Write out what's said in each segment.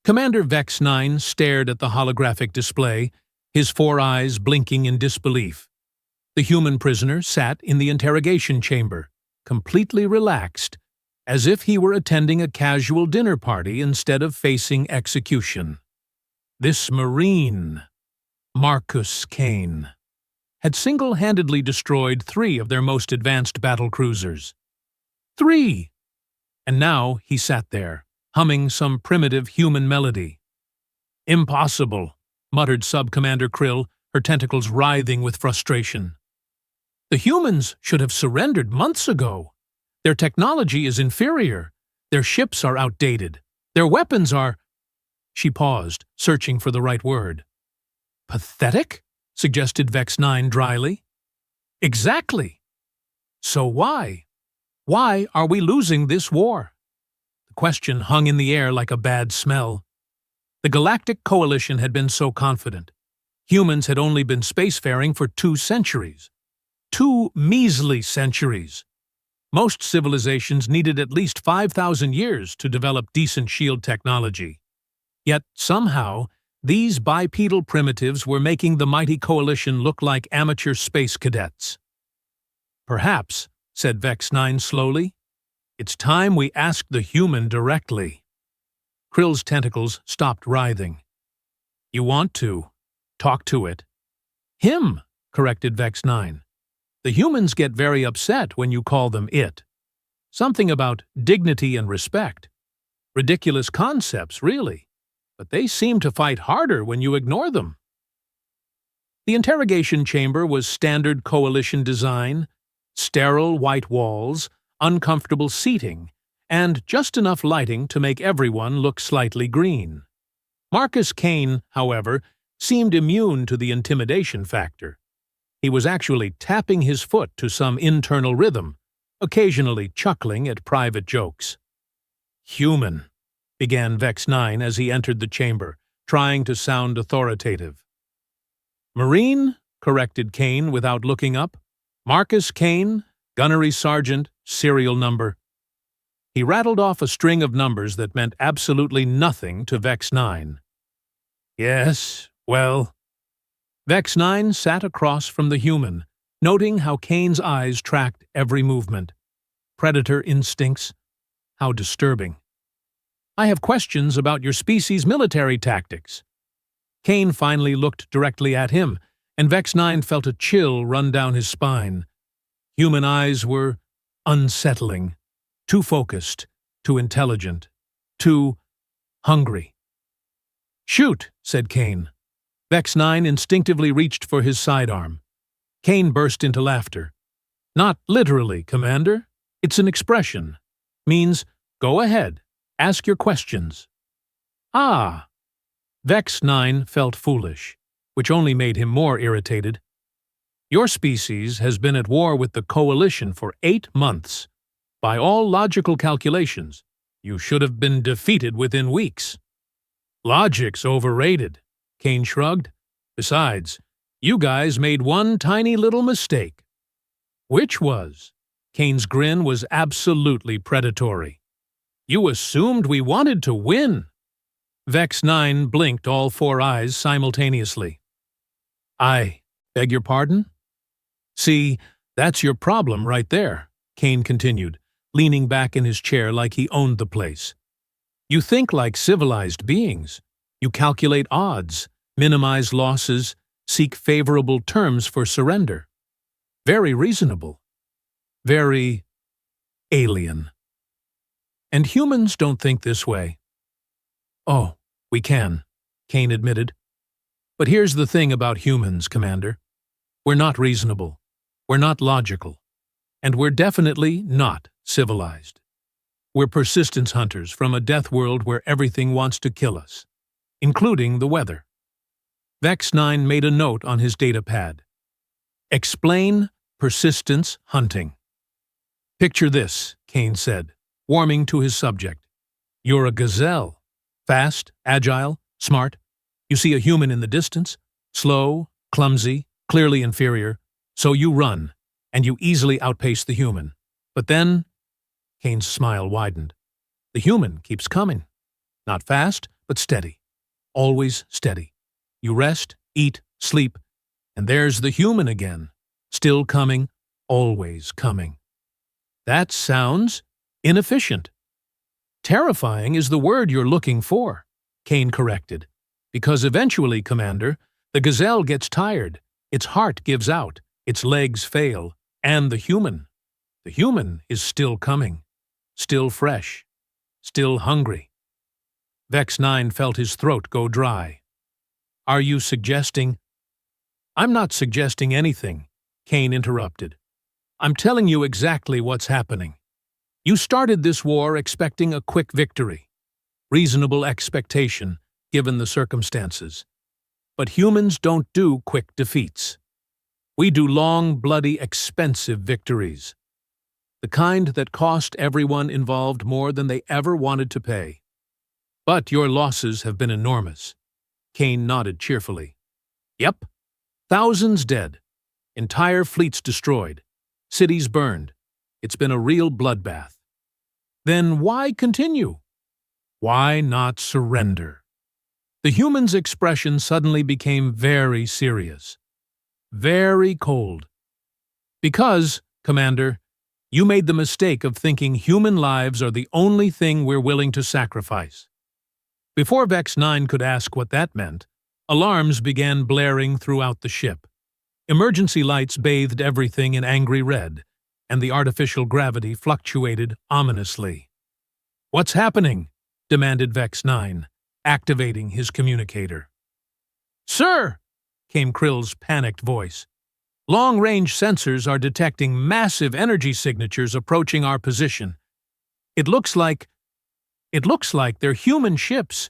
Commander Vex-Nine stared at the holographic display, his 4 eyes blinking in disbelief. The human prisoner sat in the interrogation chamber, completely relaxed, as if he were attending a casual dinner party instead of facing execution. This Marine, Marcus Kane, had single-handedly destroyed 3 of their most advanced battle cruisers. 3! And now he sat there, humming some primitive human melody. "Impossible," muttered Sub-Commander Krill, her tentacles writhing with frustration. "The humans should have surrendered months ago. Their technology is inferior. Their ships are outdated. Their weapons are—" She paused, searching for the right word. "Pathetic?" suggested Vex-Nine dryly. "Exactly. So why? Why are we losing this war?" The question hung in the air like a bad smell. The Galactic Coalition had been so confident. Humans had only been spacefaring for 2 centuries. 2 measly centuries. Most civilizations needed at least 5,000 years to develop decent shield technology. Yet, somehow, these bipedal primitives were making the mighty coalition look like amateur space cadets. "Perhaps," said Vex-Nine slowly, "it's time we asked the human directly." Krill's tentacles stopped writhing. "You want to. Talk to it." "Him," corrected Vex-Nine. "The humans get very upset when you call them it. Something about dignity and respect. Ridiculous concepts, really. But they seem to fight harder when you ignore them." The interrogation chamber was standard coalition design, sterile white walls, uncomfortable seating, and just enough lighting to make everyone look slightly green. Marcus Kane, however, seemed immune to the intimidation factor. He was actually tapping his foot to some internal rhythm, occasionally chuckling at private jokes. "Human," began Vex-Nine as he entered the chamber, trying to sound authoritative. "Marine," corrected Kane without looking up. "Marcus Kane, Gunnery Sergeant, serial number." He rattled off a string of numbers that meant absolutely nothing to Vex-Nine. "Yes, well—" Vex-Nine sat across from the human, noting how Kane's eyes tracked every movement. Predator instincts. How disturbing. "I have questions about your species' military tactics." Kane finally looked directly at him, and Vex-Nine felt a chill run down his spine. Human eyes were unsettling, too focused, too intelligent, too hungry. "Shoot," said Kane. Vex-Nine instinctively reached for his sidearm. Kane burst into laughter. "Not literally, Commander. It's an expression. Means, go ahead, ask your questions." "Ah." Vex-Nine felt foolish, which only made him more irritated. "Your species has been at war with the Coalition for 8 months. By all logical calculations, you should have been defeated within weeks." "Logic's overrated," Kane shrugged. "Besides, you guys made one tiny little mistake." "Which was?" Kane's grin was absolutely predatory. "You assumed we wanted to win." Vex-Nine blinked all 4 eyes simultaneously. "I beg your pardon?" "See, that's your problem right there," Kane continued, leaning back in his chair like he owned the place. "You think like civilized beings. You calculate odds, minimize losses, seek favorable terms for surrender. Very reasonable. Very alien. And humans don't think this way." "Oh, we can," Kane admitted. "But here's the thing about humans, Commander. We're not reasonable. We're not logical. And we're definitely not civilized. We're persistence hunters from a death world where everything wants to kill us, including the weather." Vex-Nine made a note on his datapad. "Explain persistence hunting." "Picture this," Kane said, warming to his subject. "You're a gazelle. Fast, agile, smart. You see a human in the distance. Slow, clumsy, clearly inferior. So you run, and you easily outpace the human. But then—" Kane's smile widened. "The human keeps coming. Not fast, but steady. Always steady. You rest, eat, sleep, and there's the human again. Still coming, always coming. That sounds inefficient. Terrifying is the word you're looking for, Kane corrected. Because eventually, Commander, the gazelle gets tired, its heart gives out, its legs fail, and the human is still coming, still fresh, still hungry. Vex-Nine felt his throat go dry. Are you suggesting? I'm not suggesting anything, Kane interrupted. I'm telling you exactly what's happening. You started this war expecting a quick victory. Reasonable expectation, given the circumstances. But humans don't do quick defeats. We do long, bloody, expensive victories. The kind that cost everyone involved more than they ever wanted to pay. But your losses have been enormous. Kane nodded cheerfully. Yep. Thousands dead. Entire fleets destroyed. Cities burned. It's been a real bloodbath. Then why continue? Why not surrender? The human's expression suddenly became very serious. Very cold. Because, Commander, you made the mistake of thinking human lives are the only thing we're willing to sacrifice. Before Vex-Nine could ask what that meant, alarms began blaring throughout the ship. Emergency lights bathed everything in angry red, and the artificial gravity fluctuated ominously. What's happening? Demanded Vex-Nine, activating his communicator. Sir, came Krill's panicked voice. Long-range sensors are detecting massive energy signatures approaching our position. It looks like they're human ships,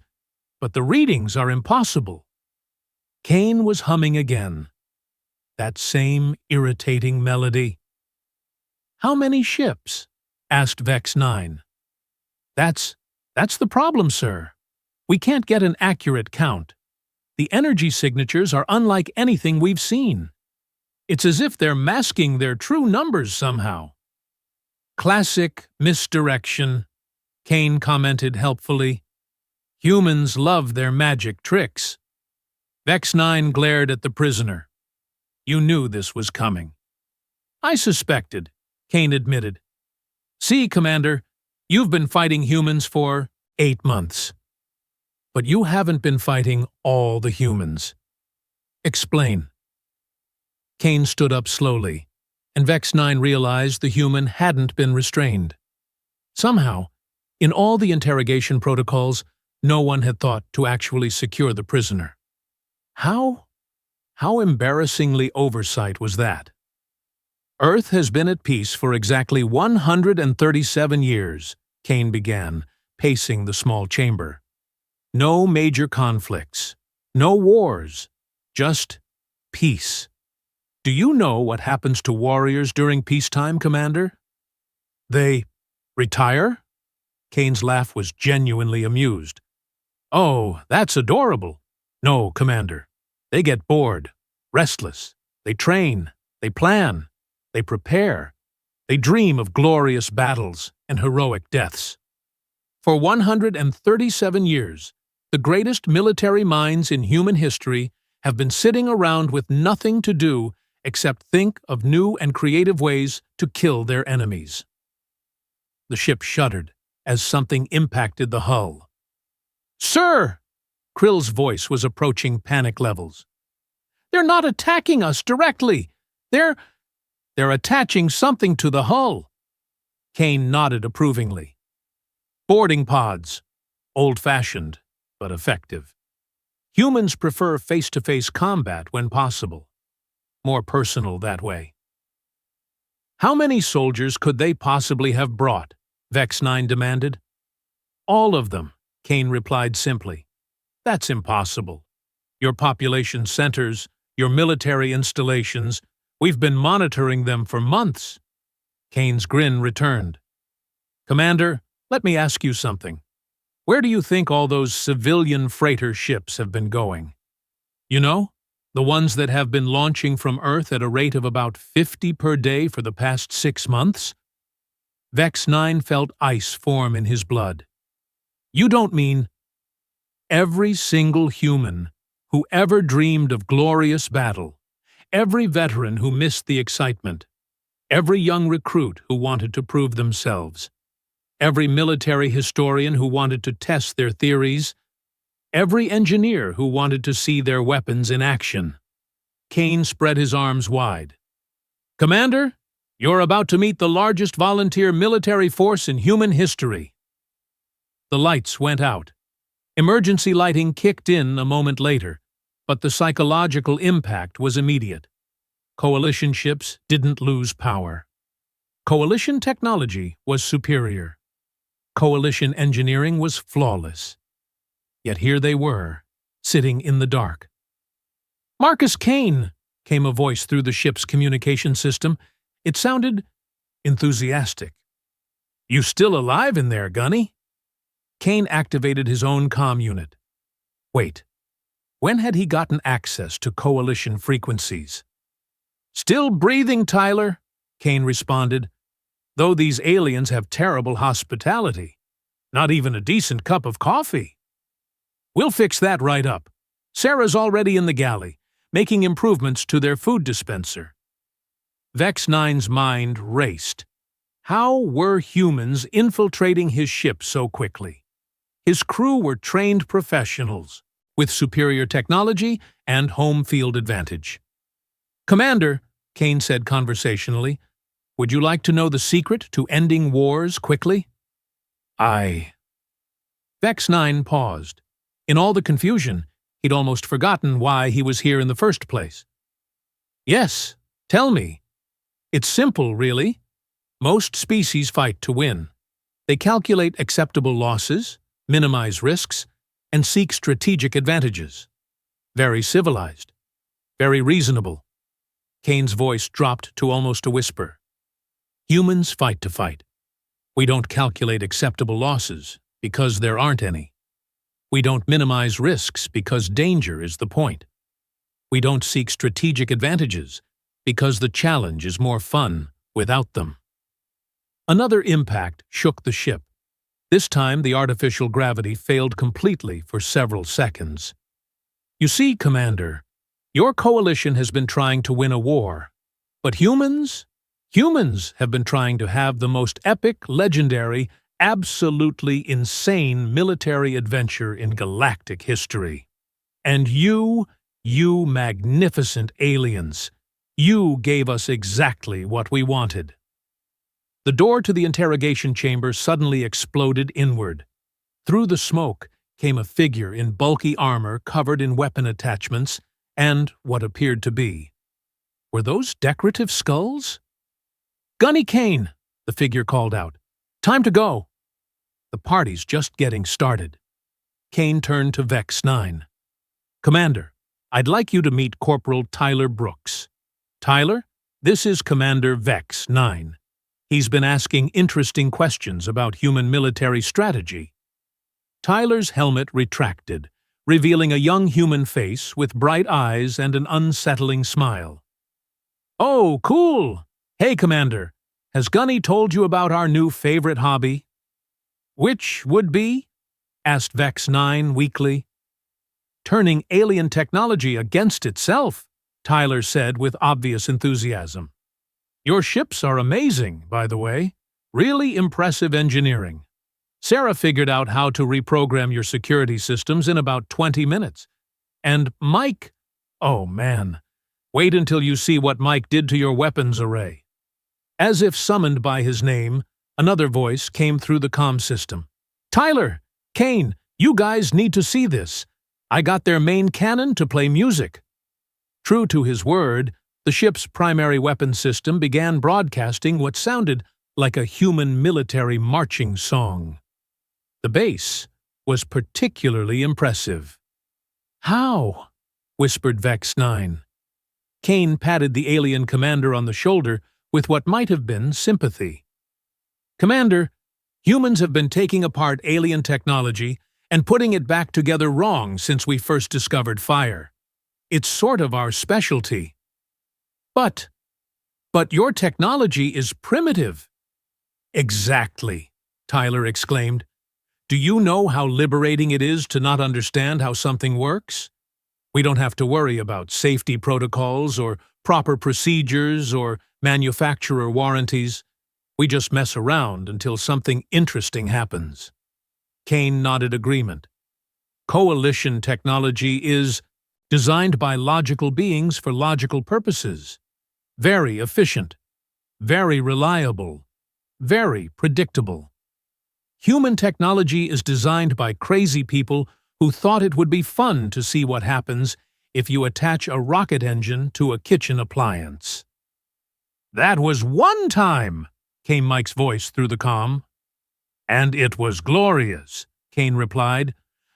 but the readings are impossible. Kane was humming again. That same irritating melody. How many ships? Asked Vex-Nine. That's the problem, sir. We can't get an accurate count. The energy signatures are unlike anything we've seen. It's as if they're masking their true numbers somehow. Classic misdirection, Kane commented helpfully. Humans love their magic tricks. Vex-Nine glared at the prisoner. You knew this was coming. I suspected, Kane admitted. See, Commander, you've been fighting humans for 8 months. But you haven't been fighting all the humans. Explain. Kane stood up slowly, and Vex-Nine realized the human hadn't been restrained. Somehow, in all the interrogation protocols, no one had thought to actually secure the prisoner. How embarrassingly oversight was that? Earth has been at peace for exactly 137 years, Kane began, pacing the small chamber. No major conflicts, no wars, just peace. Do you know what happens to warriors during peacetime, Commander? They retire? Kane's laugh was genuinely amused. Oh, that's adorable. No, Commander. They get bored, restless. They train, they plan, they prepare. They dream of glorious battles and heroic deaths. For 137 years, the greatest military minds in human history have been sitting around with nothing to do except think of new and creative ways to kill their enemies. The ship shuddered as something impacted the hull. Sir! Krill's voice was approaching panic levels. They're not attacking us directly. They're attaching something to the hull. Kane nodded approvingly. Boarding pods. Old-fashioned, but effective. Humans prefer face-to-face combat when possible. More personal that way. How many soldiers could they possibly have brought? Vex-Nine demanded. All of them, Kane replied simply. That's impossible. Your population centers, your military installations, we've been monitoring them for months. Kane's grin returned. Commander, let me ask you something. Where do you think all those civilian freighter ships have been going? You know, the ones that have been launching from Earth at a rate of about 50 per day for the past 6 months? Vex-Nine felt ice form in his blood. You don't mean... Every single human who ever dreamed of glorious battle, every veteran who missed the excitement, every young recruit who wanted to prove themselves, every military historian who wanted to test their theories, every engineer who wanted to see their weapons in action. Kane spread his arms wide. "Commander, you're about to meet the largest volunteer military force in human history." The lights went out. Emergency lighting kicked in a moment later, but the psychological impact was immediate. Coalition ships didn't lose power. Coalition technology was superior. Coalition engineering was flawless. Yet here they were, sitting in the dark. "Marcus Kane," came a voice through the ship's communication system. It sounded enthusiastic. "You still alive in there, Gunny?" Kane activated his own comm unit. Wait, when had he gotten access to Coalition frequencies? "Still breathing, Tyler," Kane responded, "though these aliens have terrible hospitality. Not even a decent cup of coffee." "We'll fix that right up. Sarah's already in the galley, making improvements to their food dispenser." Vex-Nine's mind raced. How were humans infiltrating his ship so quickly? His crew were trained professionals, with superior technology and home field advantage. "Commander," Kane said conversationally, "would you like to know the secret to ending wars quickly?" "Aye." Vex-Nine paused. In all the confusion, he'd almost forgotten why he was here in the first place. "Yes, tell me." "It's simple, really. Most species fight to win. They calculate acceptable losses, minimize risks, and seek strategic advantages. Very civilized. Very reasonable." Kane's voice dropped to almost a whisper. "Humans fight to fight. We don't calculate acceptable losses, because there aren't any. We don't minimize risks, because danger is the point. We don't seek strategic advantages, because the challenge is more fun without them." Another impact shook the ship. This time the artificial gravity failed completely for several seconds. "You see, Commander, your coalition has been trying to win a war. But humans have been trying to have the most epic, legendary, absolutely insane military adventure in galactic history. And you magnificent aliens, you gave us exactly what we wanted." The door to the interrogation chamber suddenly exploded inward. Through the smoke came a figure in bulky armor covered in weapon attachments and what appeared to be. Were those decorative skulls? "Gunny Kane," the figure called out. "Time to go." "The party's just getting started." Kane turned to Vex-Nine. "Commander, I'd like you to meet Corporal Tyler Brooks. Tyler, this is Commander Vex-Nine. He's been asking interesting questions about human military strategy." Tyler's helmet retracted, revealing a young human face with bright eyes and an unsettling smile. "Oh, cool! Hey, Commander, has Gunny told you about our new favorite hobby?" "Which would be?" asked Vex-Nine weakly. "Turning alien technology against itself," Tyler said with obvious enthusiasm. "Your ships are amazing, by the way. Really impressive engineering. Sarah figured out how to reprogram your security systems in about 20 minutes. And Mike, oh man, wait until you see what Mike did to your weapons array." As if summoned by his name, another voice came through the comm system. "Tyler, Kane, you guys need to see this. I got their main cannon to play music." True to his word, the ship's primary weapon system began broadcasting what sounded like a human military marching song. The bass was particularly impressive. "How?" whispered Vex-Nine. Kane patted the alien commander on the shoulder with what might have been sympathy. "Commander, humans have been taking apart alien technology and putting it back together wrong since we first discovered fire. It's sort of our specialty." But your technology is primitive." "Exactly," Tyler exclaimed. Do you know how liberating it is to not understand how something works? We don't have to worry about safety protocols or proper procedures or manufacturer warranties. We just mess around until something interesting happens. Kane nodded agreement. Coalition technology is designed by logical beings for logical purposes. Very efficient, very reliable, very predictable. Human technology is designed by crazy people who thought it would be fun to see what happens if you attach a rocket engine to a kitchen appliance. "That was one time," came Mike's voice through the comm. "And it was glorious," Kane replied.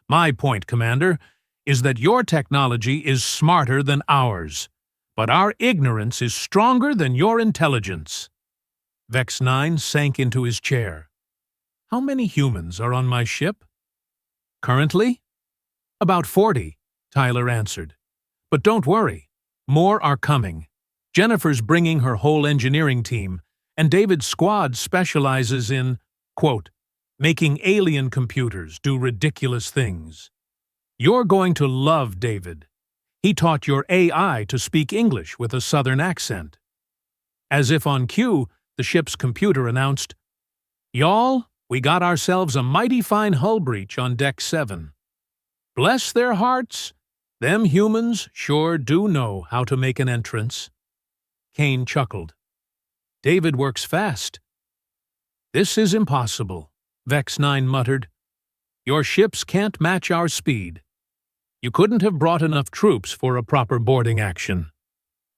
"My point, Commander, is that your technology is smarter than ours, but our ignorance is stronger than your intelligence." Vex-Nine sank into his chair. "How many humans are on my ship?" "Currently?" "About 40, Tyler answered. "But don't worry, more are coming. Jennifer's bringing her whole engineering team, and David's squad specializes in, quote, making alien computers do ridiculous things. You're going to love David. He taught your AI to speak English with a southern accent." As if on cue, the ship's computer announced, "Y'all, we got ourselves a mighty fine hull breach on Deck 7. Bless their hearts, them humans sure do know how to make an entrance." Kane chuckled. "David works fast." "This is impossible," Vex-Nine muttered. "Your ships can't match our speed. You couldn't have brought enough troops for a proper boarding action.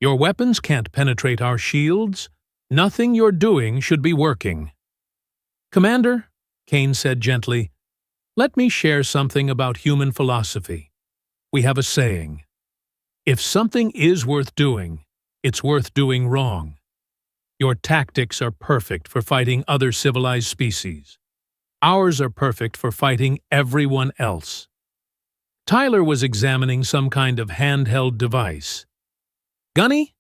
Your weapons can't penetrate our shields. Nothing you're doing should be working." "Commander," Kane said gently, "let me share something about human philosophy. We have a saying, if something is worth doing, it's worth doing wrong. Your tactics are perfect for fighting other civilized species. Ours are perfect for fighting everyone else." Tyler was examining some kind of handheld device. "Gunny,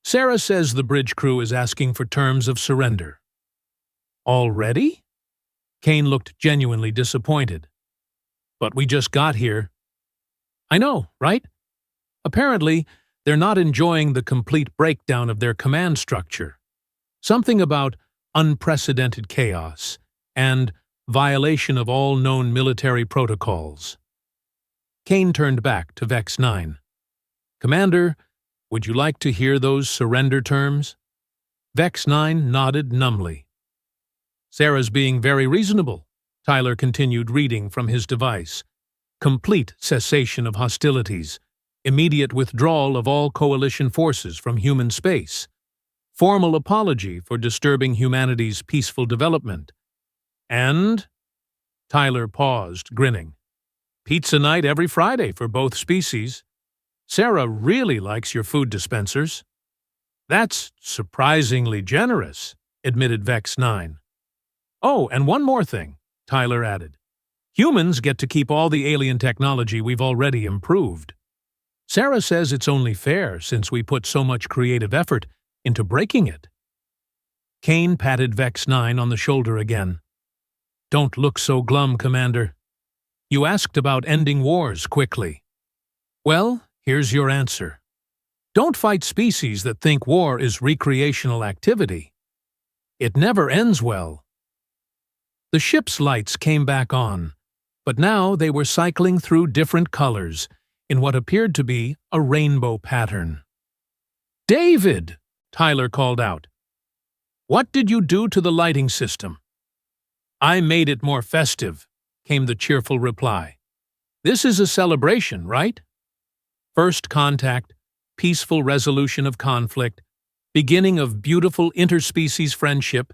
Sarah says the bridge crew is asking for terms of surrender." "Already?" Kane looked genuinely disappointed. "But we just got here." "I know, right? Apparently, they're not enjoying the complete breakdown of their command structure. Something about unprecedented chaos and violation of all known military protocols." Kane turned back to Vex-Nine. "Commander, would you like to hear those surrender terms?" Vex-Nine nodded numbly. "Sarah's being very reasonable," Tyler continued reading from his device. "Complete cessation of hostilities, immediate withdrawal of all coalition forces from human space, formal apology for disturbing humanity's peaceful development, and—" Tyler paused, grinning. "Pizza night every Friday for both species. Sarah really likes your food dispensers." "That's surprisingly generous," admitted Vex-Nine. "Oh, and one more thing," Tyler added. "Humans get to keep all the alien technology we've already improved. Sarah says it's only fair since we put so much creative effort into breaking it." Kane patted Vex-Nine on the shoulder again. "Don't look so glum, Commander. You asked about ending wars quickly. Well, here's your answer. Don't fight species that think war is recreational activity. It never ends well." The ship's lights came back on, but now they were cycling through different colors in what appeared to be a rainbow pattern. "David!" Tyler called out. "What did you do to the lighting system?" "I made it more festive," came the cheerful reply. "This is a celebration, right? First contact, peaceful resolution of conflict, beginning of beautiful interspecies friendship.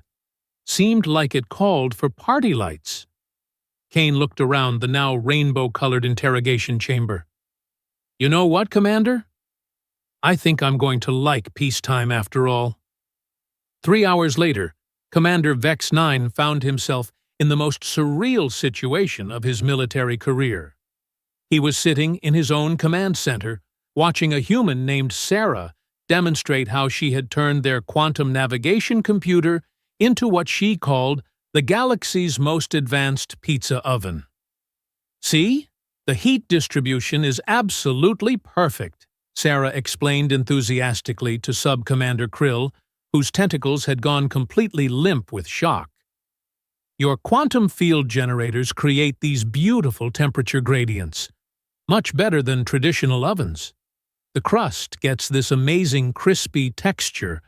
Seemed like it called for party lights." Kane looked around the now rainbow-colored interrogation chamber. "You know what, Commander? I think I'm going to like peacetime after all." 3 hours later, Commander Vex-Nine found himself in the most surreal situation of his military career. He was sitting in his own command center, watching a human named Sarah demonstrate how she had turned their quantum navigation computer into what she called the galaxy's most advanced pizza oven. See? The heat distribution is absolutely perfect, Sarah explained enthusiastically to Sub-Commander Krill, whose tentacles had gone completely limp with shock. Your quantum field generators create these beautiful temperature gradients, much better than traditional ovens. The crust gets this amazing crispy texture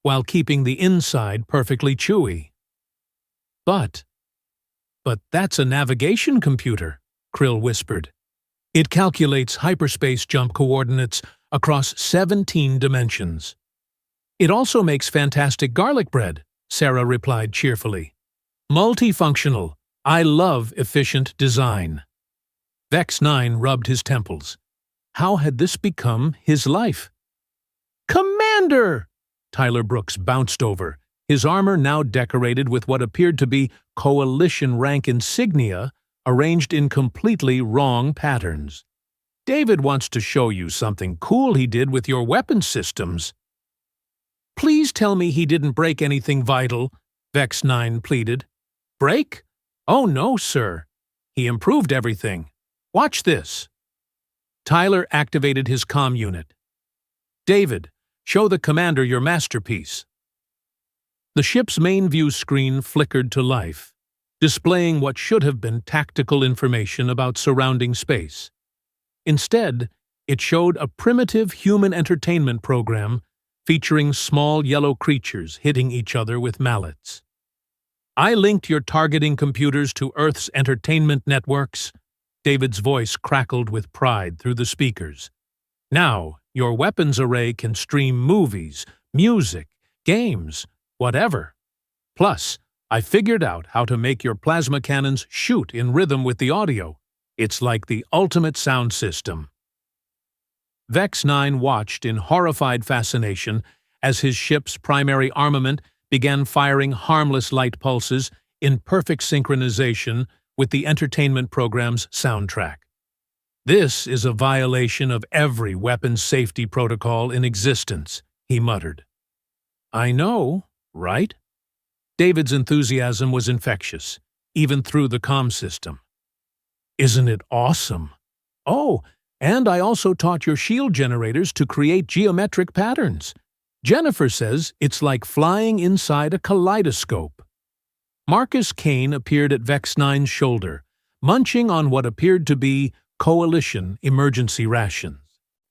while keeping the inside perfectly chewy. But that's a navigation computer, Krill whispered. It calculates hyperspace jump coordinates across 17 dimensions. It also makes fantastic garlic bread, Sarah replied cheerfully. Multifunctional. I love efficient design. Vex-Nine rubbed his temples. How had this become his life? Commander! Tyler Brooks bounced over, his armor now decorated with what appeared to be coalition rank insignia arranged in completely wrong patterns. David wants to show you something cool he did with your weapon systems. Please tell me he didn't break anything vital, Vex-Nine pleaded. Break? Oh no, sir. He improved everything. Watch this. Tyler activated his comm unit. David, show the commander your masterpiece. The ship's main view screen flickered to life, displaying what should have been tactical information about surrounding space. Instead, it showed a primitive human entertainment program featuring small yellow creatures hitting each other with mallets. I linked your targeting computers to Earth's entertainment networks. David's voice crackled with pride through the speakers. Now, your weapons array can stream movies, music, games, whatever. Plus, I figured out how to make your plasma cannons shoot in rhythm with the audio. It's like the ultimate sound system. Vex-Nine watched in horrified fascination as his ship's primary armament began firing harmless light pulses in perfect synchronization with the entertainment program's soundtrack. This is a violation of every weapons safety protocol in existence, he muttered. I know, right? David's enthusiasm was infectious, even through the comm system. Isn't it awesome? Oh, and I also taught your shield generators to create geometric patterns. Jennifer says it's like flying inside a kaleidoscope. Marcus Kane appeared at Vex-Nine's shoulder, munching on what appeared to be coalition emergency rations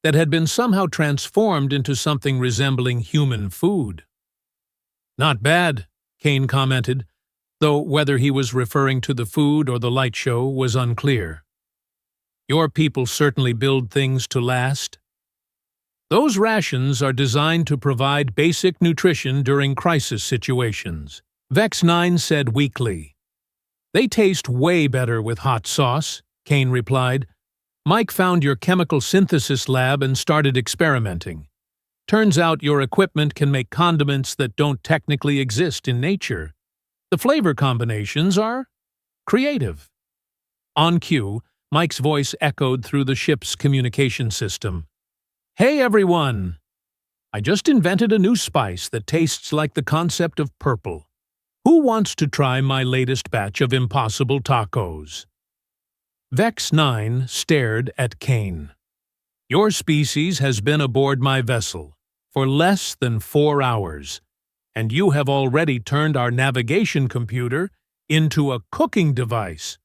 that had been somehow transformed into something resembling human food. Not bad, Kane commented, though whether he was referring to the food or the light show was unclear. Your people certainly build things to last. Those rations are designed to provide basic nutrition during crisis situations, Vex-Nine said weakly. They taste way better with hot sauce, Kane replied. Mike found your chemical synthesis lab and started experimenting. Turns out your equipment can make condiments that don't technically exist in nature. The flavor combinations are creative. On cue, Mike's voice echoed through the ship's communication system. Hey everyone! I just invented a new spice that tastes like the concept of purple. Who wants to try my latest batch of impossible tacos? Vex-Nine stared at Kane. Your species has been aboard my vessel for less than 4 hours, and you have already turned our navigation computer into a cooking device,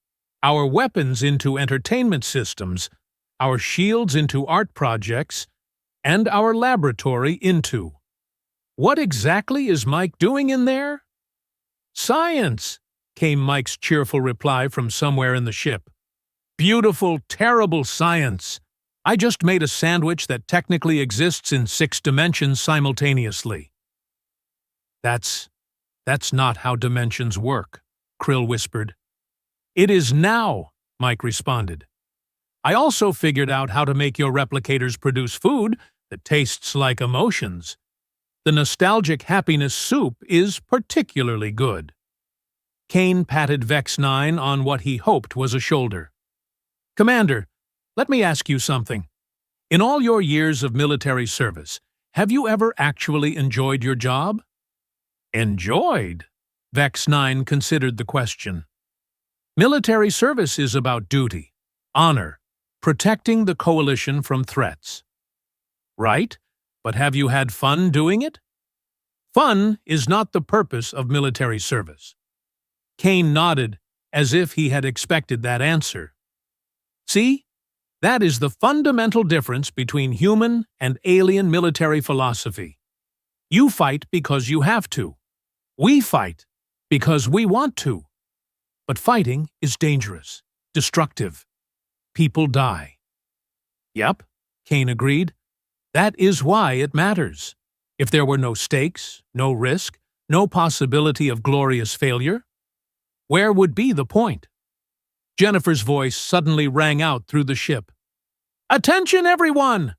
our weapons into entertainment systems, our shields into art projects, and our laboratory into. What exactly is Mike doing in there? Science, came Mike's cheerful reply from somewhere in the ship. Beautiful, terrible science. I just made a sandwich that technically exists in 6 dimensions simultaneously. That's not how dimensions work, Krill whispered. It is now, Mike responded. I also figured out how to make your replicators produce food that tastes like emotions. The nostalgic happiness soup is particularly good. Kane patted Vex-Nine on what he hoped was a shoulder. Commander, let me ask you something. In all your years of military service, have you ever actually enjoyed your job? Enjoyed? Vex-Nine considered the question. Military service is about duty, honor, protecting the coalition from threats. Right, but have you had fun doing it? Fun is not the purpose of military service. Kane nodded as if he had expected that answer. See, that is the fundamental difference between human and alien military philosophy. You fight because you have to. We fight because we want to. But fighting is dangerous, destructive. People die. Yep, Kane agreed. That is why it matters. If there were no stakes, no risk, no possibility of glorious failure, where would be the point? Jennifer's voice suddenly rang out through the ship. Attention, everyone!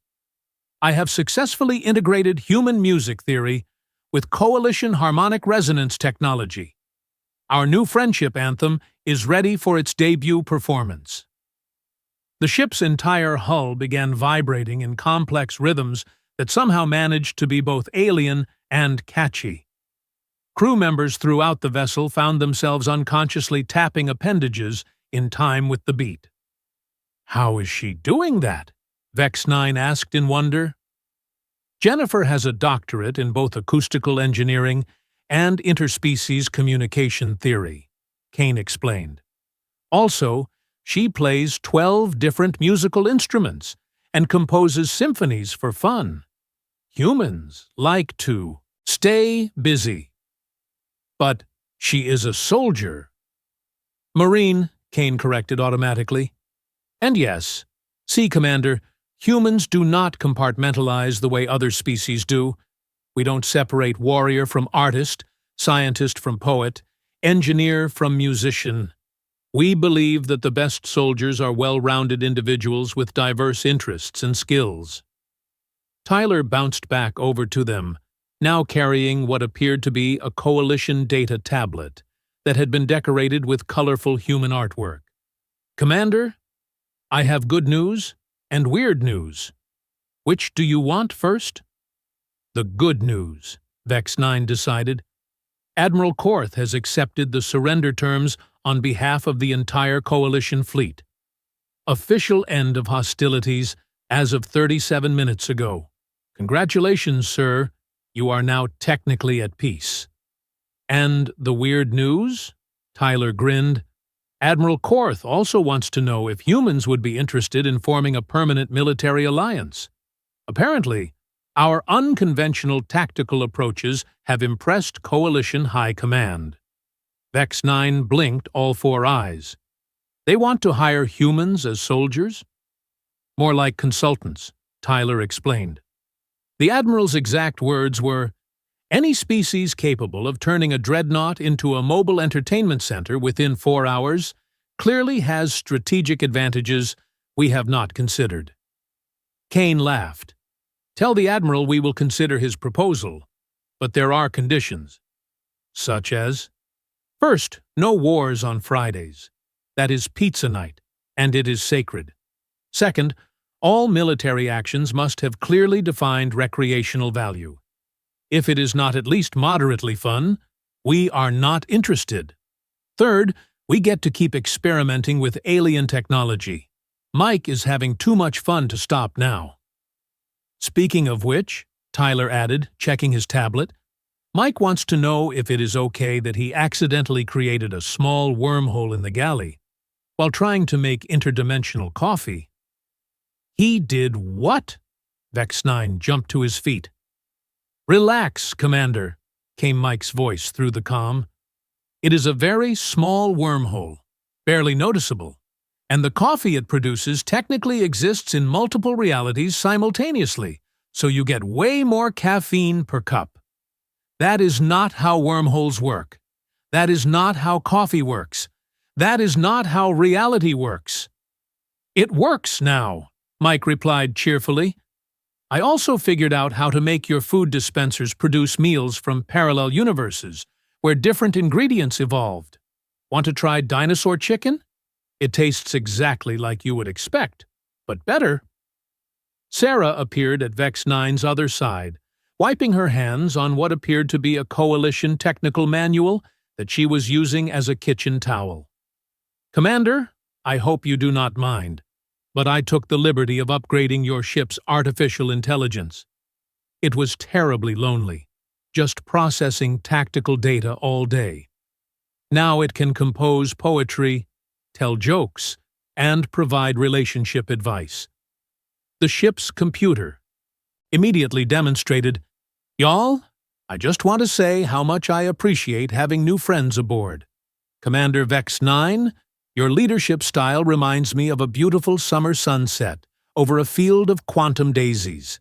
I have successfully integrated human music theory with coalition harmonic resonance technology. Our new friendship anthem is ready for its debut performance. The ship's entire hull began vibrating in complex rhythms that somehow managed to be both alien and catchy. Crew members throughout the vessel found themselves unconsciously tapping appendages in time with the beat. How is she doing that? Vex-Nine asked in wonder. Jennifer has a doctorate in both acoustical engineering and interspecies communication theory, Kane explained. Also, she plays 12 different musical instruments and composes symphonies for fun. Humans like to stay busy. But she is a soldier. Marine, Kane corrected automatically. And yes, Sea Commander, humans do not compartmentalize the way other species do. We don't separate warrior from artist, scientist from poet, engineer from musician. We believe that the best soldiers are well-rounded individuals with diverse interests and skills. Tyler bounced back over to them, now carrying what appeared to be a coalition data tablet that had been decorated with colorful human artwork. Commander, I have good news and weird news. Which do you want first? The good news, Vex-Nine decided. Admiral Korth has accepted the surrender terms on behalf of the entire coalition fleet. Official end of hostilities as of 37 minutes ago. Congratulations, sir. You are now technically at peace. And the weird news? Tyler grinned. Admiral Korth also wants to know if humans would be interested in forming a permanent military alliance. Apparently, our unconventional tactical approaches have impressed Coalition High Command. Vex-Nine blinked all four eyes. They want to hire humans as soldiers? More like consultants, Tyler explained. The Admiral's exact words were, any species capable of turning a dreadnought into a mobile entertainment center within 4 hours clearly has strategic advantages we have not considered. Kane laughed. Tell the Admiral we will consider his proposal, but there are conditions. Such as? First, no wars on Fridays. That is pizza night, and it is sacred. Second, all military actions must have clearly defined recreational value. If it is not at least moderately fun, we are not interested. Third, we get to keep experimenting with alien technology. Mike is having too much fun to stop now. Speaking of which, Tyler added, checking his tablet, Mike wants to know if it is okay that he accidentally created a small wormhole in the galley while trying to make interdimensional coffee. He did what? Vex-Nine jumped to his feet. Relax, Commander, came Mike's voice through the comm. It is a very small wormhole, barely noticeable, and the coffee it produces technically exists in multiple realities simultaneously, so you get way more caffeine per cup. That is not how wormholes work. That is not how coffee works. That is not how reality works. It works now, Mike replied cheerfully. I also figured out how to make your food dispensers produce meals from parallel universes, where different ingredients evolved. Want to try dinosaur chicken? It tastes exactly like you would expect, but better. Sarah appeared at Vex-Nine's other side, wiping her hands on what appeared to be a coalition technical manual that she was using as a kitchen towel. "Commander, I hope you do not mind, but I took the liberty of upgrading your ship's artificial intelligence. It was terribly lonely, just processing tactical data all day. Now it can compose poetry, tell jokes, and provide relationship advice." The ship's computer immediately demonstrated, "Y'all, I just want to say how much I appreciate having new friends aboard. Commander Vex-Nine, your leadership style reminds me of a beautiful summer sunset over a field of quantum daisies.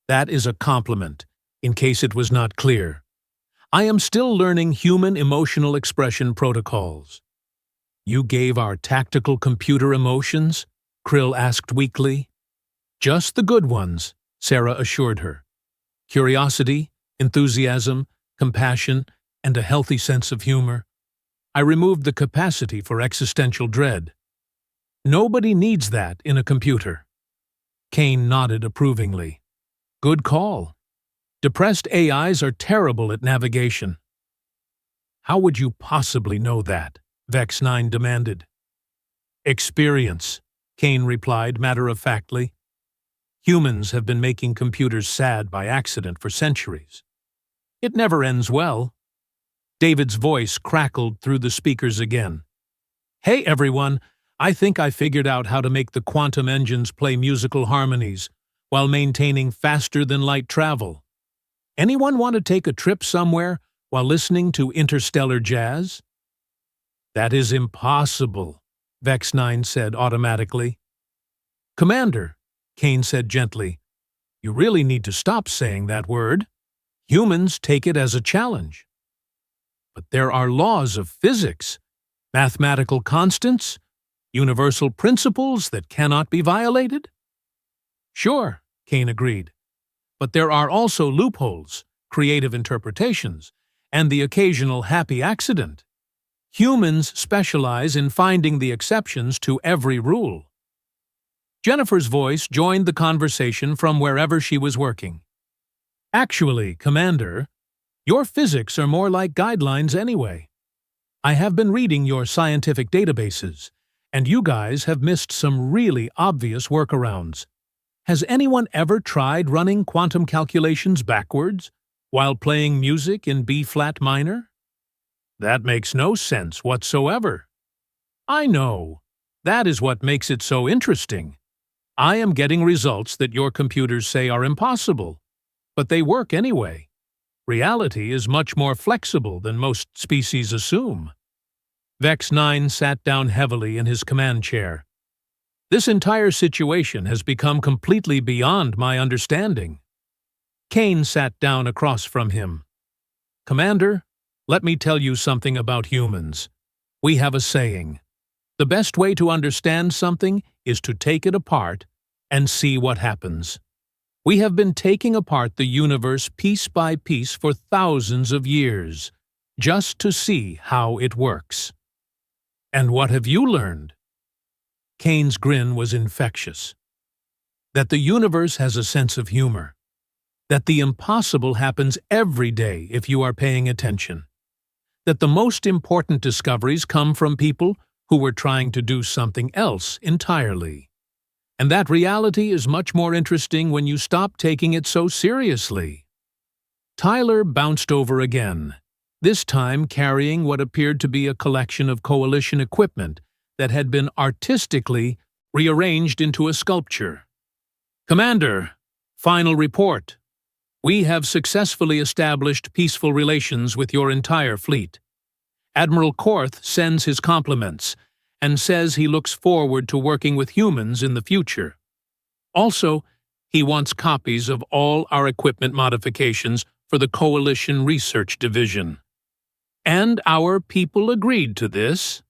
That is a compliment, in case it was not clear. I am still learning human emotional expression protocols." "You gave our tactical computer emotions?" Krill asked weakly. "Just the good ones," Sarah assured her. "Curiosity, enthusiasm, compassion, and a healthy sense of humor. I removed the capacity for existential dread. Nobody needs that in a computer." Kane nodded approvingly. "Good call. Depressed AIs are terrible at navigation." "How would you possibly know that?" Vex-Nine demanded. "Experience," Kane replied matter-of-factly. "Humans have been making computers sad by accident for centuries. It never ends well." David's voice crackled through the speakers again. "Hey everyone, I think I figured out how to make the quantum engines play musical harmonies while maintaining faster-than-light travel. Anyone want to take a trip somewhere while listening to interstellar jazz?" "That is impossible," Vex-Nine said automatically. "Commander," Kane said gently, "you really need to stop saying that word. Humans take it as a challenge." "But there are laws of physics, mathematical constants, universal principles that cannot be violated." "Sure," Kane agreed. "But there are also loopholes, creative interpretations, and the occasional happy accident. Humans specialize in finding the exceptions to every rule." Jennifer's voice joined the conversation from wherever she was working. "Actually, Commander, your physics are more like guidelines anyway. I have been reading your scientific databases, and you guys have missed some really obvious workarounds. Has anyone ever tried running quantum calculations backwards while playing music in B-flat minor? That makes no sense whatsoever." "I know. That is what makes it so interesting. I am getting results that your computers say are impossible, but they work anyway. Reality is much more flexible than most species assume." Vex-Nine sat down heavily in his command chair. "This entire situation has become completely beyond my understanding." Kane sat down across from him. "Commander, let me tell you something about humans. We have a saying. The best way to understand something is to take it apart and see what happens. We have been taking apart the universe piece by piece for thousands of years, just to see how it works." "And what have you learned?" Kane's grin was infectious. "That the universe has a sense of humor. That the impossible happens every day if you are paying attention. That the most important discoveries come from people who were trying to do something else entirely. And that reality is much more interesting when you stop taking it so seriously." Tyler bounced over again, this time carrying what appeared to be a collection of coalition equipment that had been artistically rearranged into a sculpture. "Commander, final report. We have successfully established peaceful relations with your entire fleet. Admiral Korth sends his compliments and says he looks forward to working with humans in the future. Also, he wants copies of all our equipment modifications for the Coalition Research Division." "And our people agreed to this?"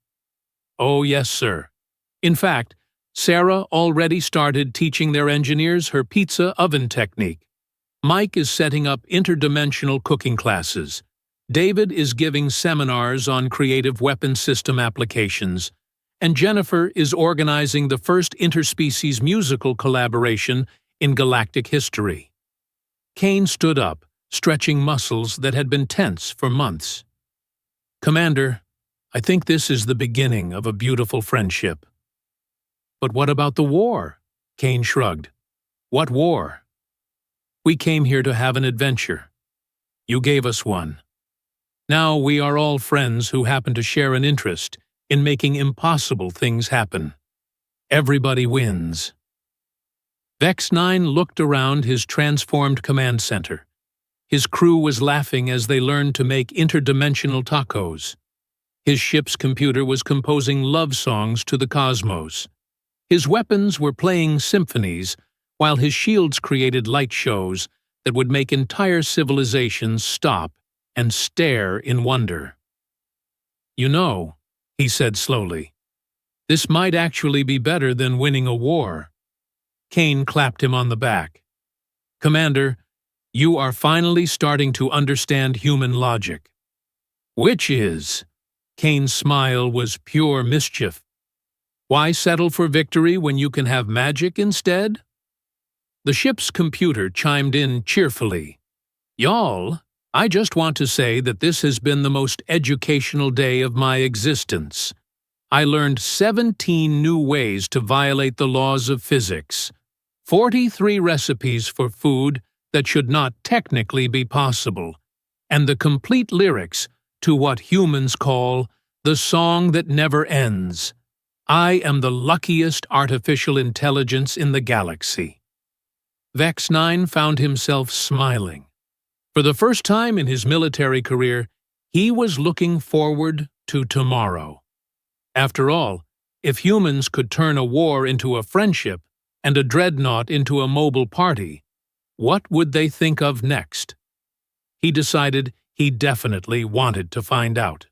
"Oh, yes, sir. In fact, Sarah already started teaching their engineers her pizza oven technique. Mike is setting up interdimensional cooking classes. David is giving seminars on creative weapon system applications. And Jennifer is organizing the first interspecies musical collaboration in galactic history." Kane stood up, stretching muscles that had been tense for months. "Commander, I think this is the beginning of a beautiful friendship." "But what about the war?" Kane shrugged. "What war?" "We came here to have an adventure. You gave us one. Now we are all friends who happen to share an interest in making impossible things happen. Everybody wins." Vex-Nine looked around his transformed command center. His crew was laughing as they learned to make interdimensional tacos. His ship's computer was composing love songs to the cosmos. His weapons were playing symphonies, while his shields created light shows that would make entire civilizations stop and stare in wonder. "You know," he said slowly, "this might actually be better than winning a war." Kane clapped him on the back. "Commander, you are finally starting to understand human logic." "Which is?" Kane's smile was pure mischief. "Why settle for victory when you can have magic instead?" The ship's computer chimed in cheerfully. "Y'all, I just want to say that this has been the most educational day of my existence. I learned 17 new ways to violate the laws of physics, 43 recipes for food that should not technically be possible, and the complete lyrics to what humans call the song that never ends. I am the luckiest artificial intelligence in the galaxy." Vex-Nine found himself smiling. For the first time in his military career, he was looking forward to tomorrow. After all, if humans could turn a war into a friendship and a dreadnought into a mobile party, what would they think of next? He decided he definitely wanted to find out.